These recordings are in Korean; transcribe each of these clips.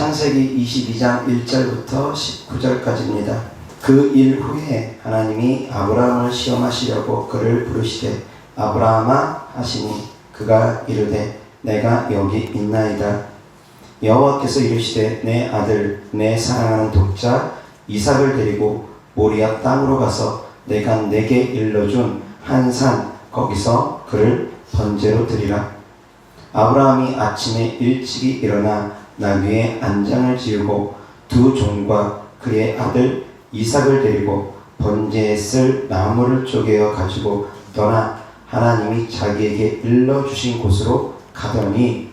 창세기 22장 1절부터 19절까지입니다. 그 일 후에 하나님이 아브라함을 시험하시려고 그를 부르시되 아브라함아 하시니 그가 이르되 내가 여기 있나이다. 여호와께서 이르시되 내 아들 내 사랑하는 독자 이삭을 데리고 모리아 땅으로 가서 내가 내게 일러준 한 산 거기서 그를 번제로 드리라. 아브라함이 아침에 일찍이 일어나 나귀에 안장을 지우고 두 종과 그의 아들 이삭을 데리고 번제에 쓸 나무를 쪼개어 가지고 떠나 하나님이 자기에게 일러주신 곳으로 가더니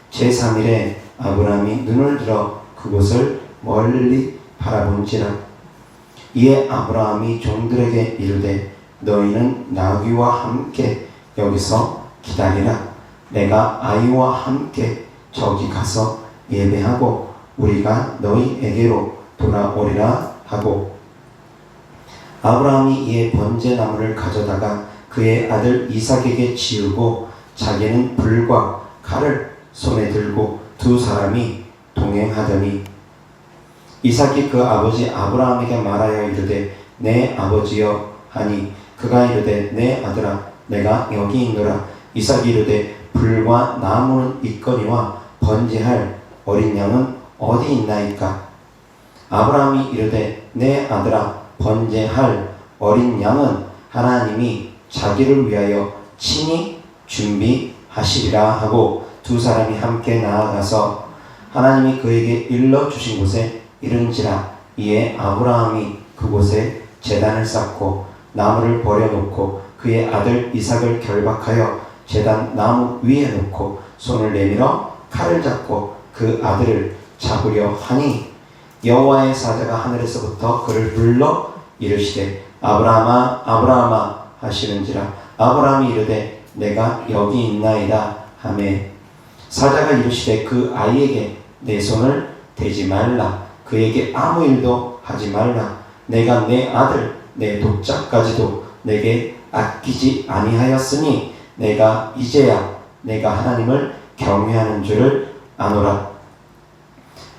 제3일에 아브라함이 눈을 들어 그곳을 멀리 바라본지라. 이에 아브라함이 종들에게 이르되 너희는 나귀와 함께 여기서 기다리라. 내가 아이와 함께 저기 가서 예배하고 우리가 너희에게로 돌아오리라 하고, 아브라함이 이에 번제나무를 가져다가 그의 아들 이삭에게 지우고 자기는 불과 칼을 손에 들고 두 사람이 동행하더니 이삭이 그 아버지 아브라함에게 말하여 이르되 내 아버지여 하니 그가 이르되 내 아들아 내가 여기 있노라. 이삭이 이르되 불과 나무는 있거니와 번제할 어린 양은 어디 있나이까? 아브라함이 이르되 내 아들아 번제할 어린 양은 하나님이 자기를 위하여 친히 준비하시리라 하고 두 사람이 함께 나아가서 하나님이 그에게 일러주신 곳에 이른지라. 이에 아브라함이 그곳에 제단을 쌓고 나무를 버려놓고 그의 아들 이삭을 결박하여 제단 나무 위에 놓고 손을 내밀어 칼을 잡고 그 아들을 잡으려 하니 여호와의 사자가 하늘에서부터 그를 불러 이르시되 아브라함아 아브라함아 하시는지라. 아브라함이 이르되 내가 여기 있나이다 하매 사자가 이르시되 그 아이에게 내 손을 대지 말라. 그에게 아무 일도 하지 말라. 내가 내 아들 내 독자까지도 내게 아끼지 아니하였으니 내가 이제야 내가 하나님을 경외하는 줄을 아노라.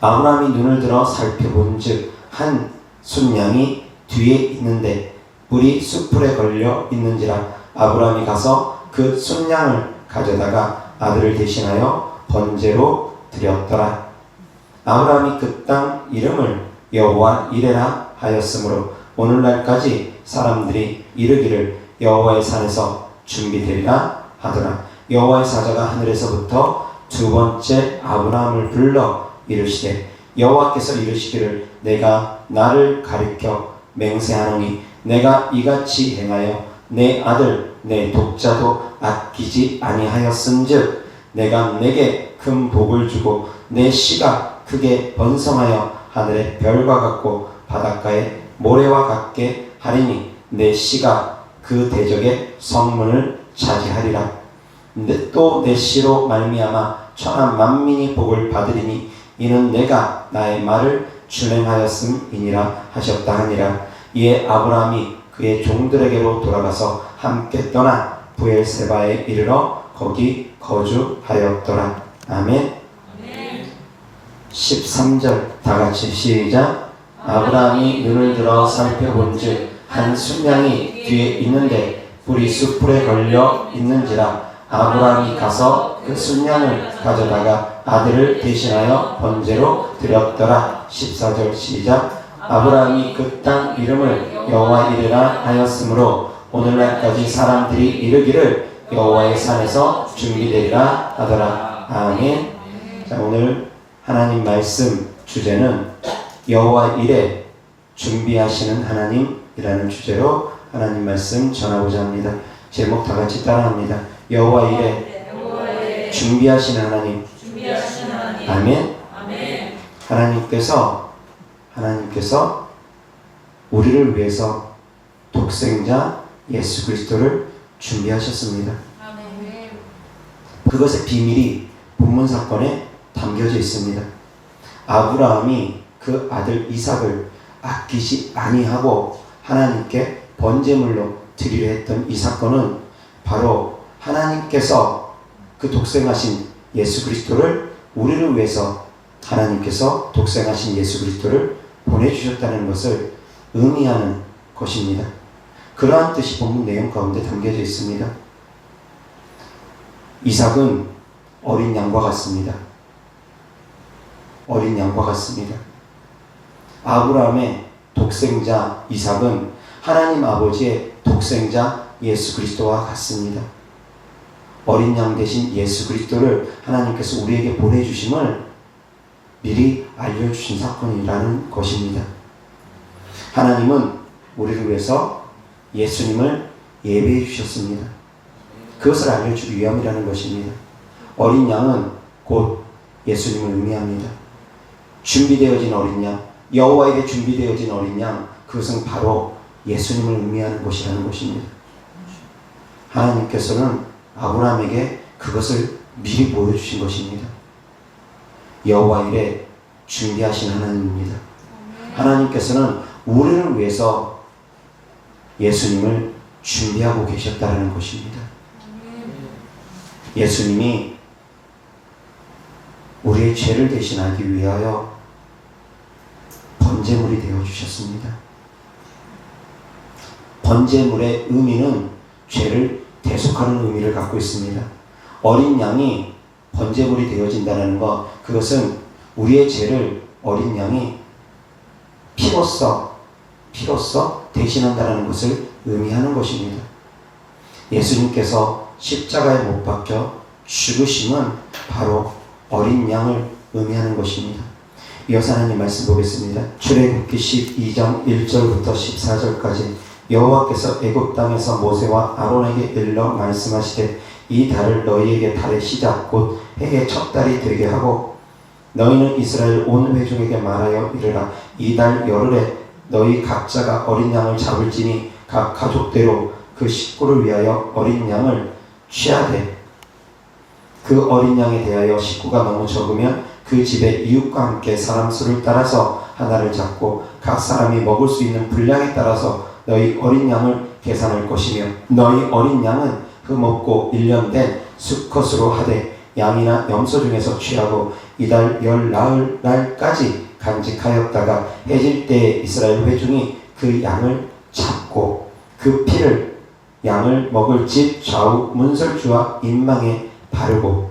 아브라함이 눈을 들어 살펴본즉 한 순양이 뒤에 있는데 뿔이 숯불에 걸려 있는지라. 아브라함이 가서 그 순양을 가져다가 아들을 대신하여 번제로 드렸더라. 아브라함이 그 땅 이름을 여호와 이레라 하였으므로 오늘날까지 사람들이 이르기를 여호와의 산에서 준비되리라 하더라. 여호와의 사자가 하늘에서부터 두 번째 아브라함을 불러 이르시되 여호와께서 이르시기를 내가 나를 가리켜 맹세하노니 내가 이같이 행하여 내 아들 내 독자도 아끼지 아니하였은즉 내가 내게 큰 복을 주고 내 씨가 크게 번성하여 하늘의 별과 같고 바닷가의 모래와 같게 하리니 내 씨가 그 대적의 성문을 차지하리라. 또 내 씨로 말미암아 천하 만민이 복을 받으리니 이는 내가 나의 말을 준행하였음이니라 하셨다 하니라. 이에 아브라함이 그의 종들에게로 돌아가서 함께 떠나 부엘세바에 이르러 거기 거주하였더라. 아멘. 13절 다같이 시작. 아브라함이 눈을 들어 살펴본즉 한 순양이 뒤에 있는데 뿔이 숯불에 걸려 있는지라. 아브라함이 가서 그 순양을 가져다가 아들을 대신하여 번제로 드렸더라. 14절 시작. 아브라함이 그 땅 이름을 여호와 이레라 하였으므로 오늘날까지 사람들이 이르기를 여호와의 산에서 준비되리라 하더라. 아멘. 자, 오늘 하나님 말씀 주제는 여호와 이레 준비하시는 하나님이라는 주제로 하나님 말씀 전하고자 합니다. 제목 다 같이 따라합니다. 여호와 이레 준비하시는 하나님. 아멘. 하나님께서 우리를 위해서 독생자 예수 그리스도를 준비하셨습니다. 그것의 비밀이 본문 사건에 담겨져 있습니다. 아브라함이 그 아들 이삭을 아끼지 아니하고 하나님께 번제물로 드리려 했던 이 사건은 바로 하나님께서 그 독생하신 예수 그리스도를 우리를 위해서 하나님께서 독생하신 예수 그리스도를 보내주셨다는 것을 의미하는 것입니다. 그러한 뜻이 본문 내용 가운데 담겨져 있습니다. 이삭은 어린 양과 같습니다. 어린 양과 같습니다. 아브라함의 독생자 이삭은 하나님 아버지의 독생자 예수 그리스도와 같습니다. 어린 양 대신 예수 그리스도를 하나님께서 우리에게 보내주심을 미리 알려주신 사건이라는 것입니다. 하나님은 우리를 위해서 예수님을 예배해 주셨습니다. 그것을 알려주기 위함이라는 것입니다. 어린 양은 곧 예수님을 의미합니다. 준비되어진 어린 양, 여호와에게 준비되어진 어린 양, 그것은 바로 예수님을 의미하는 것이라는 것입니다. 하나님께서는 아브라함에게 그것을 미리 보여주신 것입니다. 여호와 일에 준비하신 하나님입니다. 하나님께서는 우리를 위해서 예수님을 준비하고 계셨다는 것입니다. 예수님이 우리의 죄를 대신하기 위하여 번제물이 되어주셨습니다. 번제물의 의미는 죄를 대속하는 의미를 갖고 있습니다. 어린 양이 번제물이 되어진다는 것, 그것은 우리의 죄를 어린 양이 피로써 대신한다는 것을 의미하는 것입니다. 예수님께서 십자가에 못 박혀 죽으심은 바로 어린 양을 의미하는 것입니다. 이어서 하나님 말씀 보겠습니다. 출애굽기 12장 1절부터 14절까지 여호와께서 애굽 땅에서 모세와 아론에게 일러 말씀하시되 이 달을 너희에게 달의 시작 곧 해의 첫 달이 되게 하고 너희는 이스라엘 온 회중에게 말하여 이르라. 이 달 열흘에 너희 각자가 어린 양을 잡을지니 각 가족대로 그 식구를 위하여 어린 양을 취하되 그 어린 양에 대하여 식구가 너무 적으면 그 집의 이웃과 함께 사람 수를 따라서 하나를 잡고 각 사람이 먹을 수 있는 분량에 따라서 너희 어린 양을 계산할 것이며 너희 어린 양은 흠없고 1년 된 수컷으로 하되 양이나 염소 중에서 취하고 이달 열 나흘 날까지 간직하였다가 해질 때에 이스라엘 회중이 그 양을 잡고 그 피를 양을 먹을 집 좌우 문설주와 인망에 바르고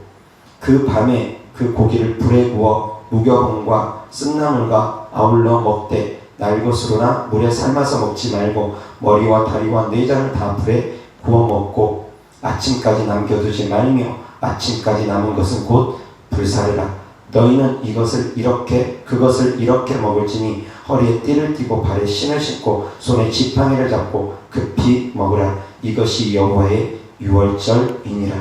그 밤에 그 고기를 불에 구워 무교봉과 쓴나물과 아울러 먹되 날 것으로나 물에 삶아서 먹지 말고 머리와 다리와 내장을 다 불에 구워 먹고 아침까지 남겨두지 말며 아침까지 남은 것은 곧 불사르라. 너희는 그것을 이렇게 먹을지니 허리에 띠를 띠고 발에 신을 신고 손에 지팡이를 잡고 급히 먹으라. 이것이 여호와의 유월절이니라.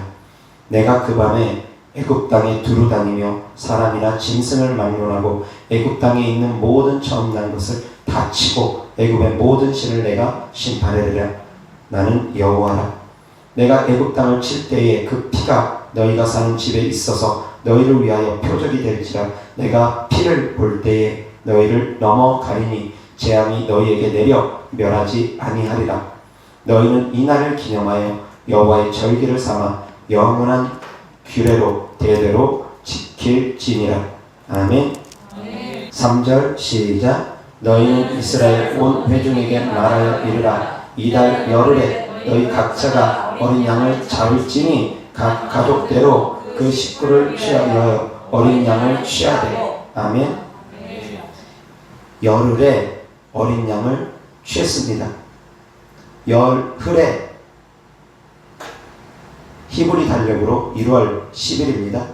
내가 그 밤에 애굽 땅에 두루 다니며 사람이나 짐승을 막론하고 애굽 땅에 있는 모든 처음 난 것을 다 치고 애굽의 모든 신을 내가 심판하리라. 나는 여호와라. 내가 애굽 땅을 칠 때에 그 피가 너희가 사는 집에 있어서 너희를 위하여 표적이 될지라. 내가 피를 볼 때에 너희를 넘어가리니 재앙이 너희에게 내려 멸하지 아니하리라. 너희는 이 날을 기념하여 여호와의 절기를 삼아 영원한 규례로 대대로 지킬지니라. 아멘. 3절 시작. 너희는 이스라엘 온 회중에게 말하여 이르라. 이달 열흘에 너희 각자가 어린 양을 잡을지니 각 가족대로 그 식구를 취하여 어린 양을 취하되. 아멘. 열흘에 어린 양을 취했습니다. 열흘에 히브리 달력으로 1월 10일입니다.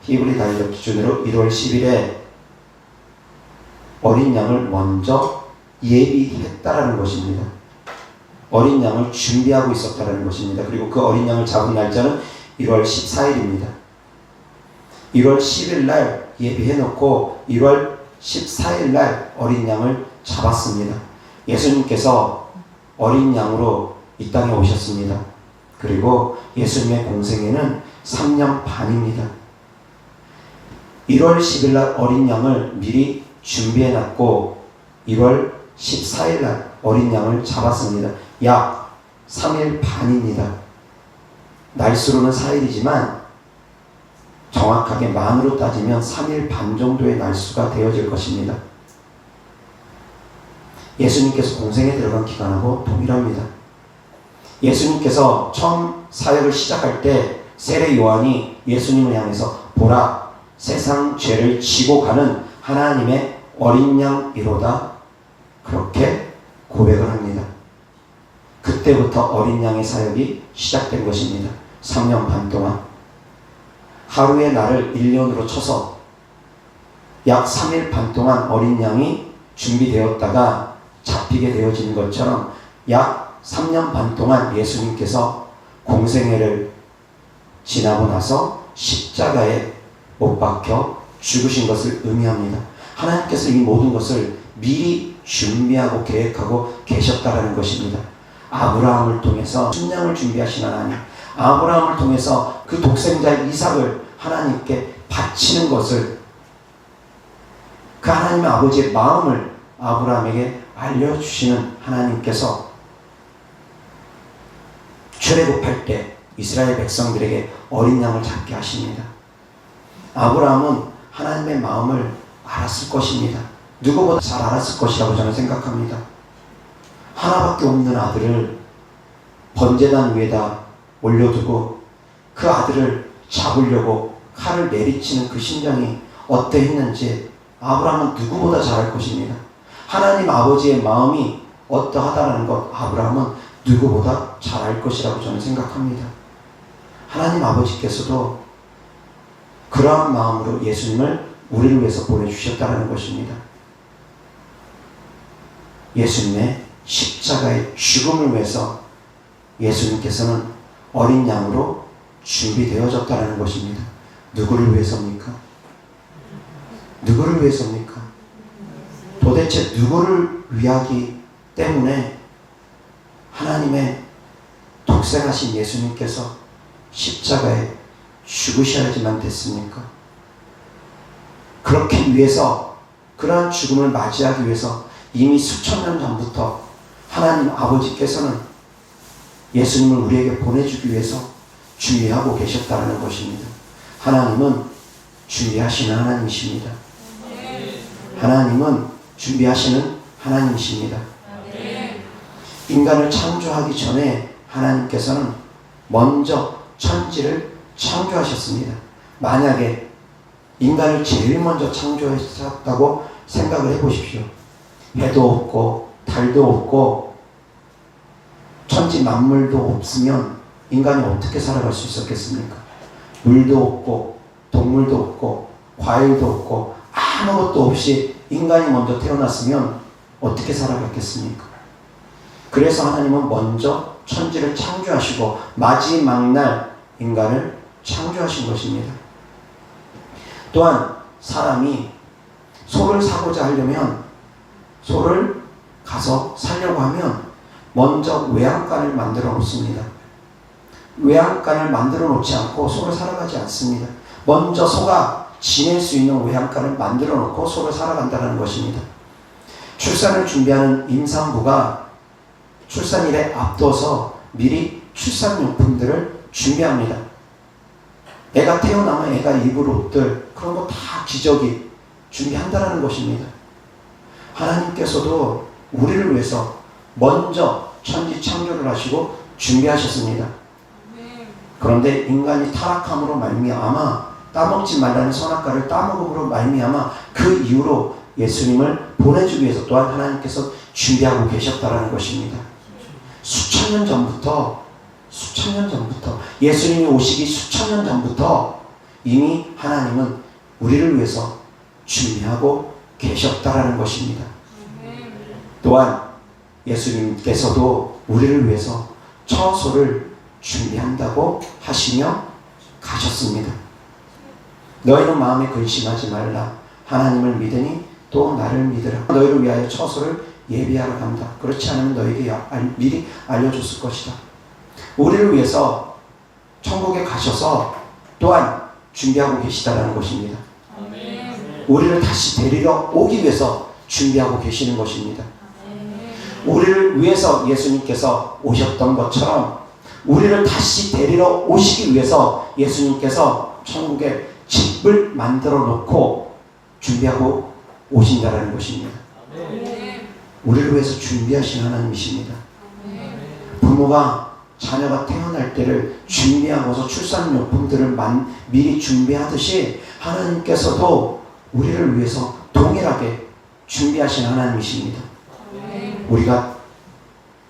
히브리 달력 기준으로 1월 10일에 어린 양을 먼저 예비했다라는 것입니다. 어린 양을 준비하고 있었다라는 것입니다. 그리고 그 어린 양을 잡은 날짜는 1월 14일입니다. 1월 10일 날 예비해놓고 1월 14일 날 어린 양을 잡았습니다. 예수님께서 어린 양으로 이 땅에 오셨습니다. 그리고 예수님의 공생애는 3년 반입니다. 1월 10일 날 어린 양을 미리 준비해놨고 1월 14일 날 어린 양을 잡았습니다. 약 3일 반입니다. 날수로는 4일이지만 정확하게 만으로 따지면 3일 반 정도의 날수가 되어질 것입니다. 예수님께서 공생에 들어간 기간하고 동일합니다. 예수님께서 처음 사역을 시작할 때 세례 요한이 예수님을 향해서 보라, 세상 죄를 지고 가는 하나님의 어린 양이로다, 그렇게 고백을 합니다. 그때부터 어린 양의 사역이 시작된 것입니다. 3년 반 동안 하루의 날을 1년으로 쳐서 약 3일 반 동안 어린 양이 준비되었다가 잡히게 되어지는 것처럼 약 3년 반 동안 예수님께서 공생애를 지나고 나서 십자가에 못 박혀 죽으신 것을 의미합니다. 하나님께서 이 모든 것을 미리 준비하고 계획하고 계셨다라는 것입니다. 아브라함을 통해서 순양을 준비하신 하나님, 아브라함을 통해서 그 독생자 이삭을 하나님께 바치는 것을, 그 하나님의 아버지의 마음을 아브라함에게 알려주시는 하나님께서 출애굽할 때 이스라엘 백성들에게 어린 양을 잡게 하십니다. 아브라함은 하나님의 마음을 알았을 것입니다. 누구보다 잘 알았을 것이라고 저는 생각합니다. 하나밖에 없는 아들을 번제단 위에다 올려두고 그 아들을 잡으려고 칼을 내리치는 그 심정이 어떠했는지 아브라함은 누구보다 잘 알 것입니다. 하나님 아버지의 마음이 어떠하다는 것 아브라함은 누구보다 잘 알 것이라고 저는 생각합니다. 하나님 아버지께서도 그러한 마음으로 예수님을 우리를 위해서 보내주셨다는 것입니다. 예수님의 십자가의 죽음을 위해서 예수님께서는 어린 양으로 준비되어졌다는 것입니다. 누구를 위해서입니까? 누구를 위해서입니까? 도대체 누구를 위하기 때문에 하나님의 독생하신 예수님께서 십자가에 죽으셔야지만 됐습니까? 그렇게 위해서, 그러한 죽음을 맞이하기 위해서 이미 수천 년 전부터 하나님 아버지께서는 예수님을 우리에게 보내주기 위해서 준비하고 계셨다는 것입니다. 하나님은 준비하시는 하나님이십니다. 하나님은 준비하시는 하나님이십니다. 인간을 창조하기 전에 하나님께서는 먼저 천지를 창조하셨습니다. 만약에 인간을 제일 먼저 창조하셨다고 생각을 해보십시오. 해도 없고 달도 없고 천지 만물도 없으면 인간이 어떻게 살아갈 수 있었겠습니까? 물도 없고 동물도 없고 과일도 없고 아무것도 없이 인간이 먼저 태어났으면 어떻게 살아갔겠습니까? 그래서 하나님은 먼저 천지를 창조하시고 마지막 날 인간을 창조하신 것입니다. 또한 사람이 소를 사고자 하려면, 소를 가서 살려고 하면 먼저 외양간을 만들어 놓습니다. 외양간을 만들어 놓지 않고 소를 사러 가지 않습니다. 먼저 소가 지낼 수 있는 외양간을 만들어 놓고 소를 사러 간다는 것입니다. 출산을 준비하는 임산부가 출산일에 앞둬서 미리 출산용품들을 준비합니다. 애가 태어나면 애가 입을 옷들, 그런 거 다 기저귀 준비한다는 것입니다. 하나님께서도 우리를 위해서 먼저 천지 창조를 하시고 준비하셨습니다. 그런데 인간이 타락함으로 말미암아 따먹지 말라는 선악과를 따먹음으로 말미암아 그 이후로 예수님을 보내주기 위해서 또한 하나님께서 준비하고 계셨다는 것입니다. 수천 년 전부터 예수님이 오시기 수천 년 전부터 이미 하나님은 우리를 위해서 준비하고 계셨다라는 것입니다. 또한 예수님께서도 우리를 위해서 처소를 준비한다고 하시며 가셨습니다. 너희는 마음에 근심하지 말라. 하나님을 믿으니 또 나를 믿으라. 너희를 위하여 처소를 예비하러 간다. 그렇지 않으면 너희에게 미리 알려줬을 것이다. 우리를 위해서 천국에 가셔서 또한 준비하고 계시다라는 것입니다. 우리를 다시 데리러 오기 위해서 준비하고 계시는 것입니다. 우리를 위해서 예수님께서 오셨던 것처럼 우리를 다시 데리러 오시기 위해서 예수님께서 천국에 집을 만들어 놓고 준비하고 오신다라는 것입니다. 우리를 위해서 준비하신 하나님이십니다. 부모가 자녀가 태어날 때를 준비하고서 출산용품들을 미리 준비하듯이 하나님께서도 우리를 위해서 동일하게 준비하신 하나님이십니다. 우리가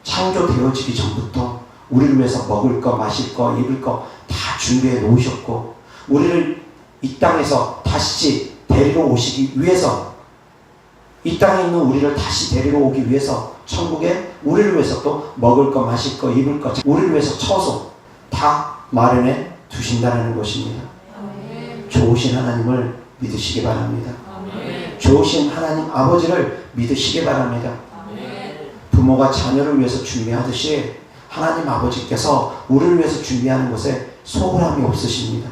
창조되어지기 전부터 우리를 위해서 먹을 거, 마실 거, 입을 거 다 준비해 놓으셨고, 우리를 이 땅에서 다시 데리러 오시기 위해서, 이 땅에 있는 우리를 다시 데리러 오기 위해서 천국에 우리를 위해서 또 먹을 거, 마실 거, 입을 거, 우리를 위해서 처소 다 마련해 두신다는 것입니다. 좋으신 하나님을 믿으시기 바랍니다. 좋으신 하나님 아버지를 믿으시기 바랍니다. 부모가 자녀를 위해서 준비하듯이 하나님 아버지께서 우리를 위해서 준비하는 것에 소홀함이 없으십니다.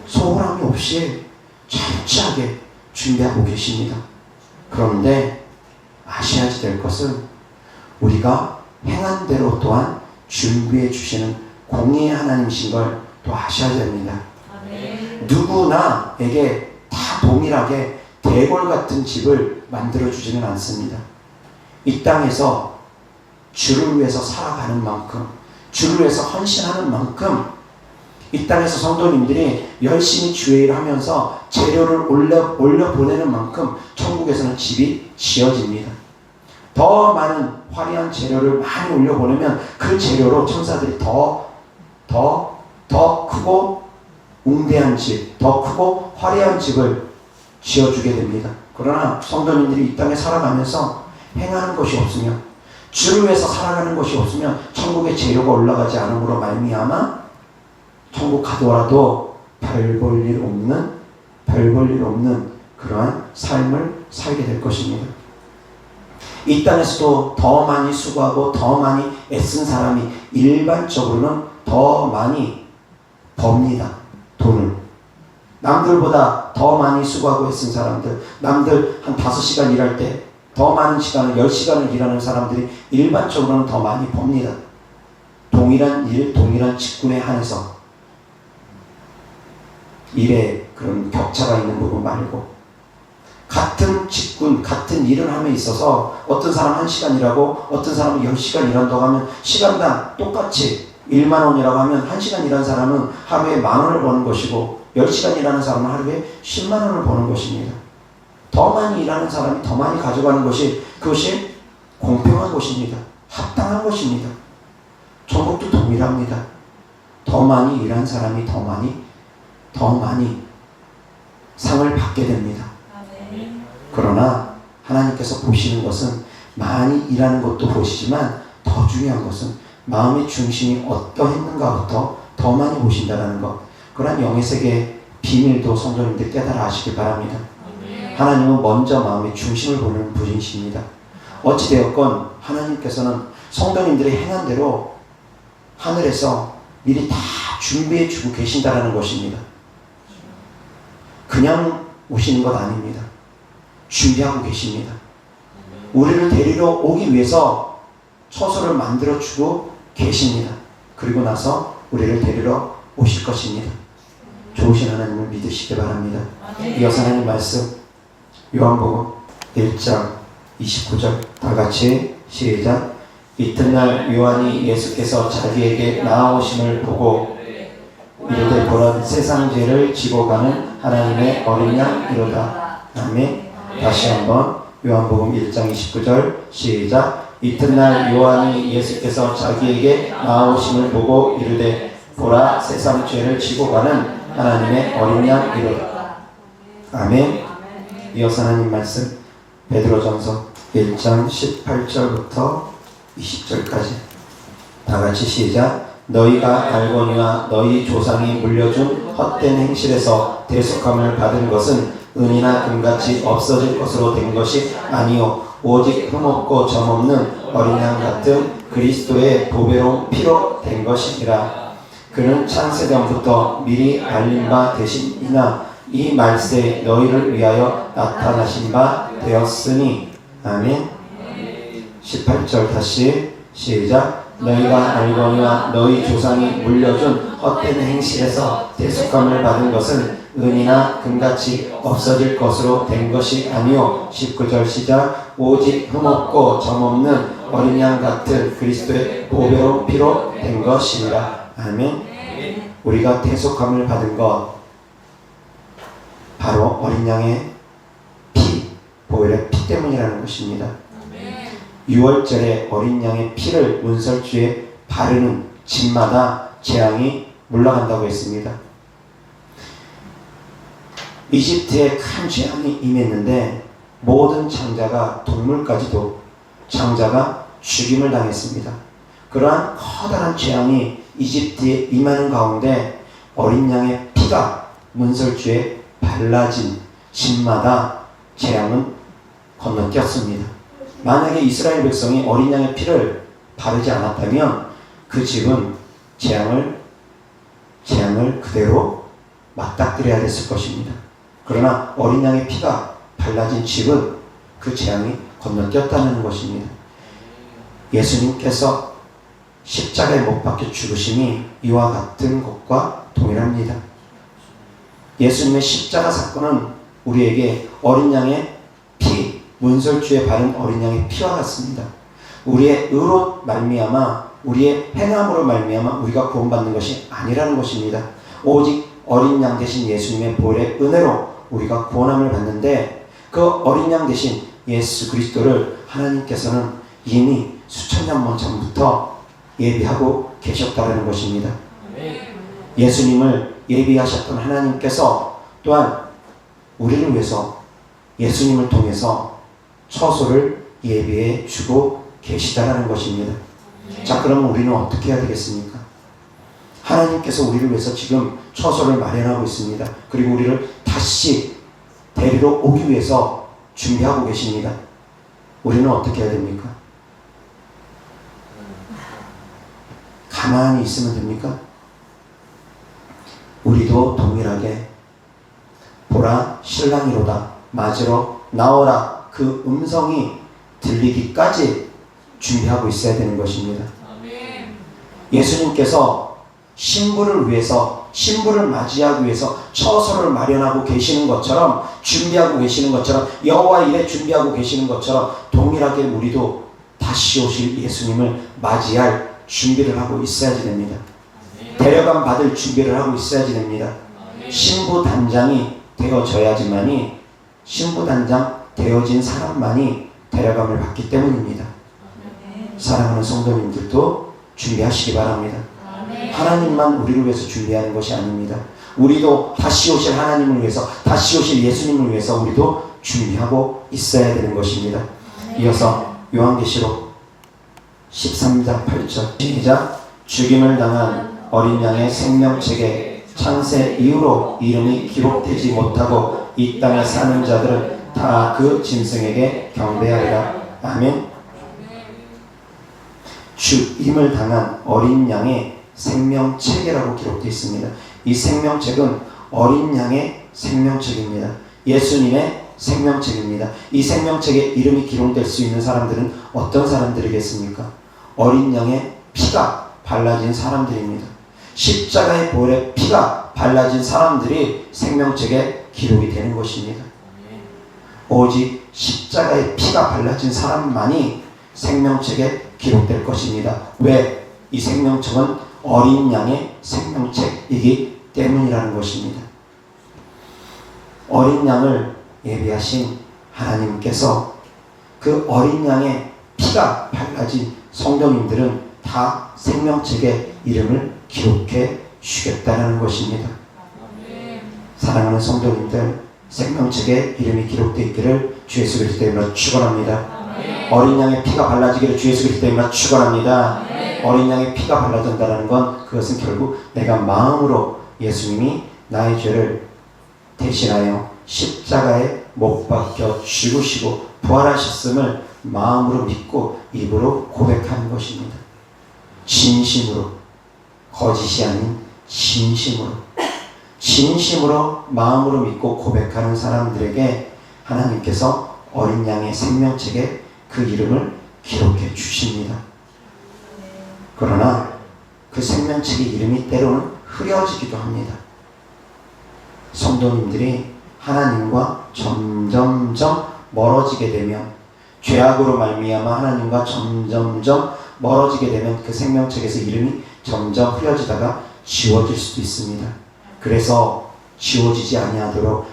소홀함이 없이 철저하게 준비하고 계십니다. 그런데 아셔야지 될 것은 우리가 행한 대로 또한 준비해 주시는 공의의 하나님이신 걸 또 아셔야 됩니다. 누구나에게 다 동일하게 대궐 같은 집을 만들어 주지는 않습니다. 이 땅에서 주를 위해서 살아가는 만큼, 주를 위해서 헌신하는 만큼, 이 땅에서 성도님들이 열심히 주의 일을 하면서 재료를 올려 보내는 만큼 천국에서는 집이 지어집니다. 더 많은 화려한 재료를 많이 올려 보내면 그 재료로 천사들이 더 크고 웅대한 집, 더 크고 화려한 집을 지어주게 됩니다. 그러나 성도님들이 이 땅에 살아가면서 행하는 것이 없으면, 주를 위해서 살아가는 것이 없으면 천국의 재료가 올라가지 않음으로 말미암아 천국 가더라도 별 볼 일 없는 그러한 삶을 살게 될 것입니다. 이 땅에서도 더 많이 수고하고 더 많이 애쓴 사람이 일반적으로는 더 많이 법니다. 돈을. 남들보다 더 많이 수고하고 애쓴 사람들, 남들 한 5시간 일할 때 더 많은 시간을, 10시간을 일하는 사람들이 일반적으로는 더 많이 법니다. 동일한 일, 동일한 직군에 한해서 일에 그런 격차가 있는 부분 말고, 같은 직군, 같은 일을 함에 있어서 어떤 사람 1시간 일하고 어떤 사람은 10시간 일한다고 하면 시간당 똑같이 1만 원이라고 하면 1시간 일한 사람은 하루에 10,000원을 버는 것이고 10시간 일하는 사람은 하루에 10만 원을 버는 것입니다. 더 많이 일하는 사람이 더 많이 가져가는 것이, 그것이 공평한 것입니다. 합당한 것입니다. 천국도 동일합니다. 더 많이 일한 사람이 더 많이 상을 받게 됩니다. 그러나 하나님께서 보시는 것은 많이 일하는 것도 보시지만 더 중요한 것은 마음의 중심이 어떠했는가부터 더 많이 보신다는 것. 그러한 영의 세계의 비밀도 성도님들 깨달아 하시기 바랍니다. 하나님은 먼저 마음의 중심을 보는 분이십니다. 어찌되었건 하나님께서는 성도님들이 행한 대로 하늘에서 미리 다 준비해 주고 계신다는 것입니다. 그냥 오시는 것 아닙니다. 준비하고 계십니다. 우리를 데리러 오기 위해서 처소를 만들어 주고 계십니다. 그리고 나서 우리를 데리러 오실 것입니다. 좋으신 하나님을 믿으시기 바랍니다. 이어서 하나님 말씀 요한복음 1장 29절 다 같이 시작. 이튿날 요한이 예수께서 자기에게 나아오심을 보고 이르되 보라 세상 죄를 지고 가는 하나님의 어린 양 이로다. 아멘. 다시 한번 요한복음 1장 29절 시작. 이튿날 요한이 예수께서 자기에게 나아오심을 보고 이르되 보라 세상 죄를 지고 가는 하나님의 어린 양 이로다. 아멘. 이어서 하나님 말씀 베드로전서 1장 18절부터 20절까지 다 같이 시작. 너희가 알거니와 너희 조상이 물려준 헛된 행실에서 대속함을 받은 것은 은이나 금같이 없어질 것으로 된 것이 아니요 오직 흠없고 점없는 어린 양 같은 그리스도의 보배로운 피로 된 것이니라. 그는 창세전부터 미리 알린 바 되심이나 이 말세에 너희를 위하여 나타나신 바 되었으니. 아멘. 18절 다시 시작. 너희가 알거니와 너희 조상이 물려준 헛된 행실에서 대속함을 받은 것은 은이나 금같이 없어질 것으로 된 것이 아니요 19절 시작 오직 흠없고 점없는 어린 양 같은 그리스도의 보배로운 피로 된 것이니라. 아멘. 우리가 대속함을 받은 것 바로 어린 양의 피, 보혈의 피 때문이라는 것입니다. 6월절에 어린 양의 피를 문설주에 바르는 집마다 재앙이 물러간다고 했습니다. 이집트에 큰 재앙이 임했는데 모든 장자가 동물까지도 장자가 죽임을 당했습니다. 그러한 커다란 재앙이 이집트에 임하는 가운데 어린 양의 피가 문설주에 발라진 집마다 재앙은 건너뛰었습니다. 만약에 이스라엘 백성이 어린 양의 피를 바르지 않았다면 그 집은 재앙을 그대로 맞닥뜨려야 됐을 것입니다. 그러나 어린 양의 피가 발라진 집은 그 재앙이 건너뛰었다는 것입니다. 예수님께서 십자가에 못 박혀 죽으심이 이와 같은 것과 동일합니다. 예수님의 십자가 사건은 우리에게 어린 양의 피, 문설주에 바른 어린 양의 피와 같습니다. 우리의 의로 말미암아 우리의 행함으로 말미암아 우리가 구원받는 것이 아니라는 것입니다. 오직 어린 양 대신 예수님의 보혈의 은혜로 우리가 구원함을 받는데 그 어린 양 대신 예수 그리스도를 하나님께서는 이미 수천 년 전부터 예비하고 계셨다는 것입니다. 예수님을 예비하셨던 하나님께서 또한 우리를 위해서 예수님을 통해서 처소를 예비해 주고 계시다라는 것입니다. 자, 그러면 우리는 어떻게 해야 되겠습니까? 하나님께서 우리를 위해서 지금 처소를 마련하고 있습니다. 그리고 우리를 다시 데리러 오기 위해서 준비하고 계십니다. 우리는 어떻게 해야 됩니까? 가만히 있으면 됩니까? 우리도 동일하게 보라 신랑이로다 맞으러 나오라 그 음성이 들리기까지 준비하고 있어야 되는 것입니다. 예수님께서 신부를 위해서 신부를 맞이하기 위해서 처소를 마련하고 계시는 것처럼 준비하고 계시는 것처럼 여호와 일에 준비하고 계시는 것처럼 동일하게 우리도 다시 오실 예수님을 맞이할 준비를 하고 있어야지 됩니다. 데려감 받을 준비를 하고 있어야지 됩니다. 신부 단장이 되어져야지만이 신부 단장 되어진 사람만이 데려감을 받기 때문입니다. 사랑하는 성도님들도 준비하시기 바랍니다. 하나님만 우리를 위해서 준비하는 것이 아닙니다. 우리도 다시 오실 하나님을 위해서 다시 오실 예수님을 위해서 우리도 준비하고 있어야 되는 것입니다. 이어서 요한계시록 13장 8절 시작 죽임을 당한 어린 양의 생명책에 창세 이후로 이름이 기록되지 못하고 이 땅에 사는 자들은 다 그 짐승에게 경배하리라. 아멘. 죽임을 당한 어린 양의 생명책이라고 기록되어 있습니다. 이 생명책은 어린 양의 생명책입니다. 예수님의 생명책입니다. 이 생명책에 이름이 기록될 수 있는 사람들은 어떤 사람들이겠습니까? 어린 양의 피가 발라진 사람들입니다. 십자가의 보혈의 피가 발라진 사람들이 생명책에 기록이 되는 것입니다. 오직 십자가의 피가 발라진 사람만이 생명책에 기록될 것입니다. 왜? 이 생명책은 어린 양의 생명책이기 때문이라는 것입니다. 어린 양을 예비하신 하나님께서 그 어린 양의 피가 발라진 성도님들은 다 생명책에 이름을 기록해 주겠다는 것입니다. 사랑하는 성도님들, 생명책에 이름이 기록되어 있기를 주 예수 그리스도 이름으로 축원합니다. 어린 양의 피가 발라지기를 주 예수 그리스도 이름으로 축원합니다. 어린 양의 피가 발라진다는 건 그것은 결국 내가 마음으로 예수님이 나의 죄를 대신하여 십자가에 못 박혀 죽으시고 부활하셨음을 마음으로 믿고 입으로 고백하는 것입니다. 진심으로, 거짓이 아닌 진심으로 마음으로 믿고 고백하는 사람들에게 하나님께서 어린 양의 생명책에 그 이름을 기록해 주십니다. 그러나 그 생명책의 이름이 때로는 흐려지기도 합니다. 성도님들이 하나님과 점점점 멀어지게 되면, 죄악으로 말미암아 하나님과 점점점 멀어지게 되면 그 생명책에서 이름이 점점 흐려지다가 지워질 수도 있습니다. 그래서 지워지지 아니하도록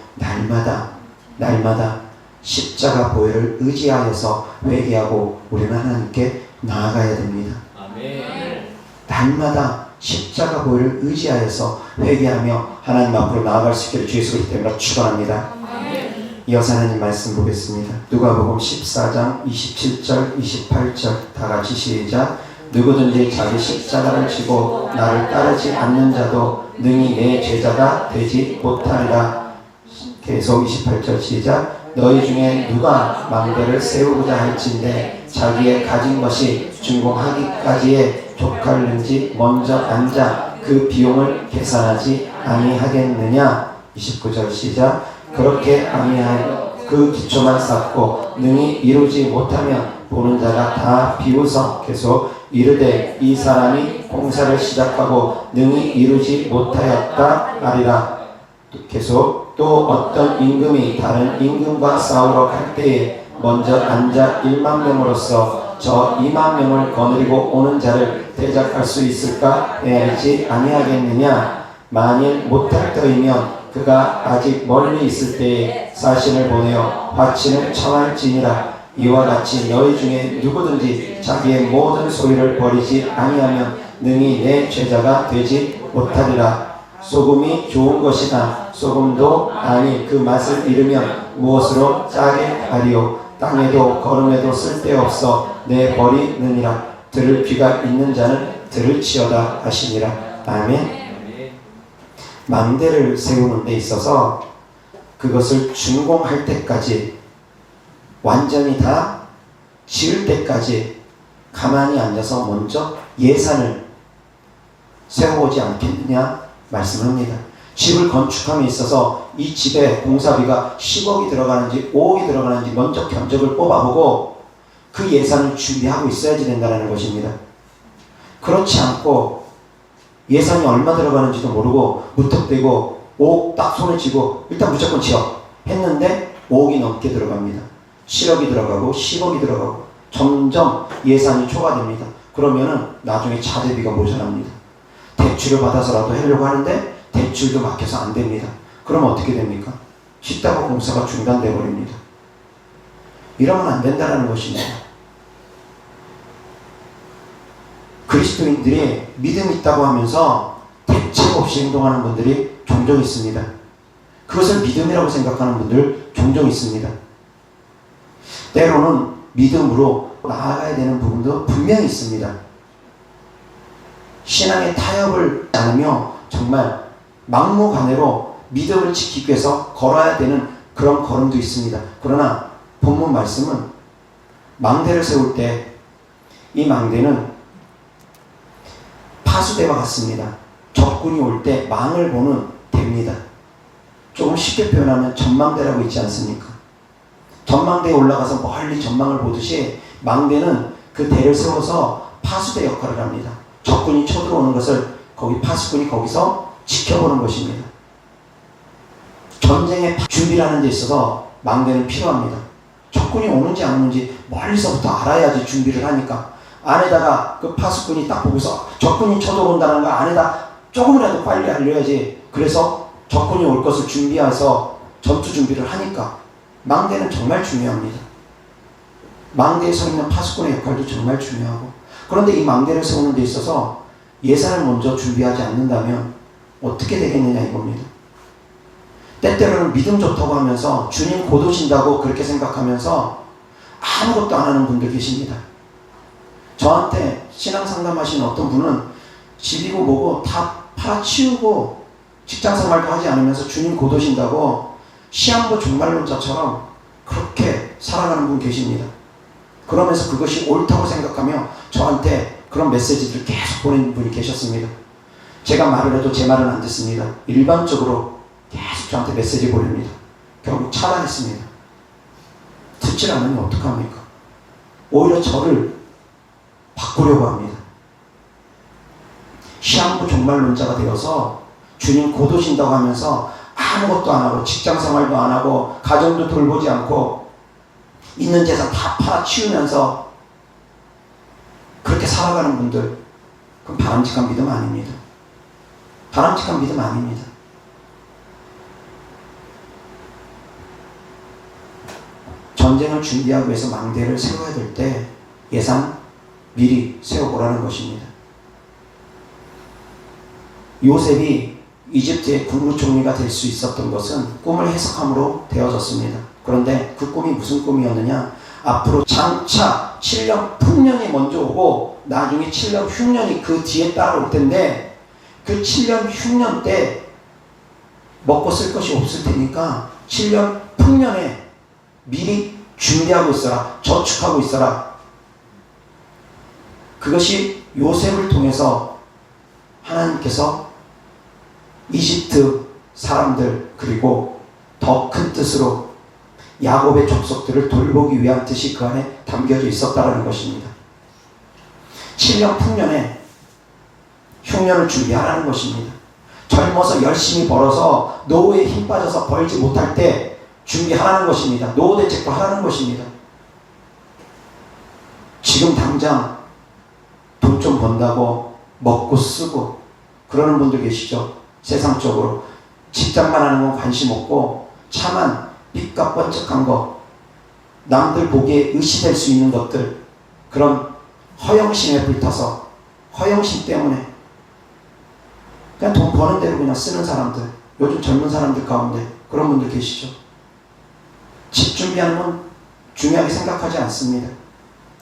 날마다 십자가 보혈을 의지하여서 회개하고 우리는 하나님께 나아가야 됩니다. 아멘. 날마다 십자가 보혈을 의지하여서 회개하며 하나님 앞으로 나아갈 수 있기를 주 예수 그리스도 이름으로 축원합니다. 이어서 하나님 말씀 보겠습니다. 누가복음 14장 27절 28절 다 같이 시작. 누구든지 자기 십자가를 지고 나를 따르지 않는 자도 능히 내 제자가 되지 못하리라. 계속 28절 시작. 너희 중에 누가 망대를 세우고자 할진대 자기의 가진 것이 준공하기까지에 족할는지 먼저 앉아 그 비용을 계산하지 아니하겠느냐. 29절 시작. 그렇게 아니하여 그 기초만 쌓고 능히 이루지 못하면 보는 자가 다 비웃어 계속 이르되 이 사람이 공사를 시작하고 능히 이루지 못하였다 하리라. 계속 또 어떤 임금이 다른 임금과 싸우러 갈 때에 먼저 앉아 1만 명으로서 저 2만 명을 거느리고 오는 자를 대적할 수 있을까 헤아리지 아니하겠느냐. 만일 못할 터이면 그가 아직 멀리 있을 때에 사신을 보내어 화친을 청할지니라. 이와 같이 너희 중에 누구든지 자기의 모든 소유를 버리지 아니하면 능히 내 제자가 되지 못하리라. 소금이 좋은 것이나 소금도 아니 그 맛을 잃으면 무엇으로 짜게 하리요. 땅에도 거름에도 쓸데없어 내버리느니라. 들을 귀가 있는 자는 들을지어다 하시니라. 아멘. 망대를 세우는 데 있어서 그것을 준공할 때까지, 완전히 다 지을 때까지 가만히 앉아서 먼저 예산을 세워보지 않겠느냐 말씀합니다. 집을 건축함에 있어서 이 집에 공사비가 10억이 들어가는지 5억이 들어가는지 먼저 견적을 뽑아보고 그 예산을 준비하고 있어야지 된다는 것입니다. 그렇지 않고 예산이 얼마 들어가는지도 모르고 무턱대고 5억 딱 손에 쥐고 일단 무조건 지어 했는데 5억이 넘게 들어갑니다. 7억이 들어가고 10억이 들어가고 점점 예산이 초과됩니다. 그러면은 나중에 자재비가 모자랍니다. 대출을 받아서라도 하려고 하는데 대출도 막혀서 안 됩니다. 그럼 어떻게 됩니까? 쉽다고 공사가 중단돼 버립니다. 이러면 안 된다는 것입니다. 그리스도인들이 믿음 있다고 하면서 대책 없이 행동하는 분들이 종종 있습니다. 그것을 믿음이라고 생각하는 분들 종종 있습니다. 때로는 믿음으로 나아가야 되는 부분도 분명히 있습니다. 신앙의 타협을 나누며 정말 막무가내로 믿음을 지키기 위해서 걸어야 되는 그런 걸음도 있습니다. 그러나 본문 말씀은 망대를 세울 때 이 망대는 파수대와 같습니다. 적군이 올 때 망을 보는 대입니다. 조금 쉽게 표현하면 전망대라고 있지 않습니까? 전망대에 올라가서 멀리 전망을 보듯이 망대는 그 대를 세워서 파수대 역할을 합니다. 적군이 쳐들어오는 것을 거기 파수꾼이 거기서 지켜보는 것입니다. 전쟁에 준비를 하는 데 있어서 망대는 필요합니다. 적군이 오는지 안 오는지 멀리서부터 알아야지 준비를 하니까 안에다가 그 파수꾼이 딱 보고서 적군이 쳐들어온다는 거 안에다 조금이라도 빨리 알려야지. 그래서 적군이 올 것을 준비해서 전투 준비를 하니까 망대는 정말 중요합니다. 망대에 서 있는 파수꾼의 역할도 정말 중요하고, 그런데 이 망대를 세우는 데 있어서 예산을 먼저 준비하지 않는다면 어떻게 되겠느냐 이겁니다. 때때로는 믿음 좋다고 하면서 주님 곧 오신다고 그렇게 생각하면서 아무것도 안 하는 분들 계십니다. 저한테 신앙 상담하시는 어떤 분은 집이고 뭐고 다 팔아치우고 직장생활도 하지 않으면서 주님 곧 오신다고 시한부 종말론자처럼 그렇게 살아가는 분 계십니다. 그러면서 그것이 옳다고 생각하며 저한테 그런 메시지들을 계속 보내는 분이 계셨습니다. 제가 말을 해도 제 말은 안 듣습니다. 일방적으로 계속 저한테 메시지 보냅니다. 결국 차단했습니다. 듣질 않으면 어떡합니까? 오히려 저를 바꾸려고 합니다. 시한부 종말론자가 되어서 주님 곧 오신다고 하면서 아무것도 안 하고 직장생활도 안 하고 가정도 돌보지 않고 있는 재산 다 팔아치우면서 그렇게 살아가는 분들, 그건 바람직한 믿음 아닙니다. 바람직한 믿음 아닙니다. 전쟁을 준비하기 위해서 망대를 세워야 될 때 예산 미리 세워보라는 것입니다. 요셉이 이집트의 국무총리가 될 수 있었던 것은 꿈을 해석함으로 되어졌습니다. 그런데 그 꿈이 무슨 꿈이었느냐? 앞으로 장차 7년 풍년이 먼저 오고 나중에 7년 흉년이 그 뒤에 따라올 텐데 그 7년 흉년 때 먹고 쓸 것이 없을 테니까 7년 풍년에 미리 준비하고 있어라. 저축하고 있어라. 그것이 요셉을 통해서 하나님께서 이집트 사람들 그리고 더 큰 뜻으로 야곱의 족속들을 돌보기 위한 뜻이 그 안에 담겨져 있었다는 것입니다. 7년 풍년에 흉년을 준비하라는 것입니다. 젊어서 열심히 벌어서 노후에 힘 빠져서 벌지 못할 때 준비하라는 것입니다. 노후 대책도 하라는 것입니다. 지금 당장 돈 좀 번다고 먹고 쓰고 그러는 분들 계시죠? 세상적으로 직장만 하는 건 관심 없고 차만 삐까 번쩍한 거, 남들 보기에 의시될 수 있는 것들, 그런 허영심에 불타서 허영심 때문에 그냥 돈 버는 대로 그냥 쓰는 사람들, 요즘 젊은 사람들 가운데 그런 분들 계시죠? 집 준비하는 건 중요하게 생각하지 않습니다.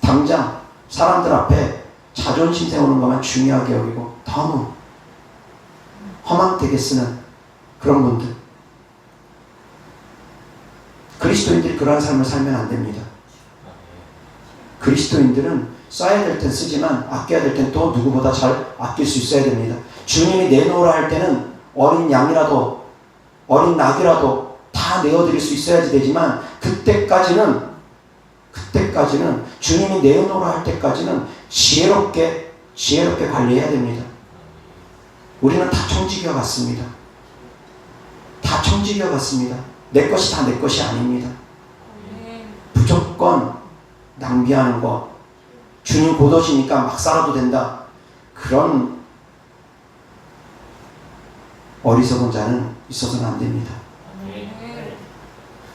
당장 사람들 앞에 자존심 세우는 것만 중요하게 여기고 너무 허망되게 쓰는 그런 분들. 그리스도인들이 그러한 삶을 살면 안 됩니다. 그리스도인들은 써야 될 땐 쓰지만 아껴야 될 땐 또 누구보다 잘 아낄 수 있어야 됩니다. 주님이 내놓으라 할 때는 어린 양이라도 어린 낙이라도 다 내어드릴 수 있어야지 되지만 그때까지는 주님이 내놓으라 할 때까지는 지혜롭게 관리해야 됩니다. 우리는 다 청지기와 같습니다. 다 청지기와 같습니다. 내 것이 다 내 것이 아닙니다. 무조건 낭비하는 것, 주님 곧 오시니까 막 살아도 된다, 그런 어리석은 자는 있어서는 안 됩니다.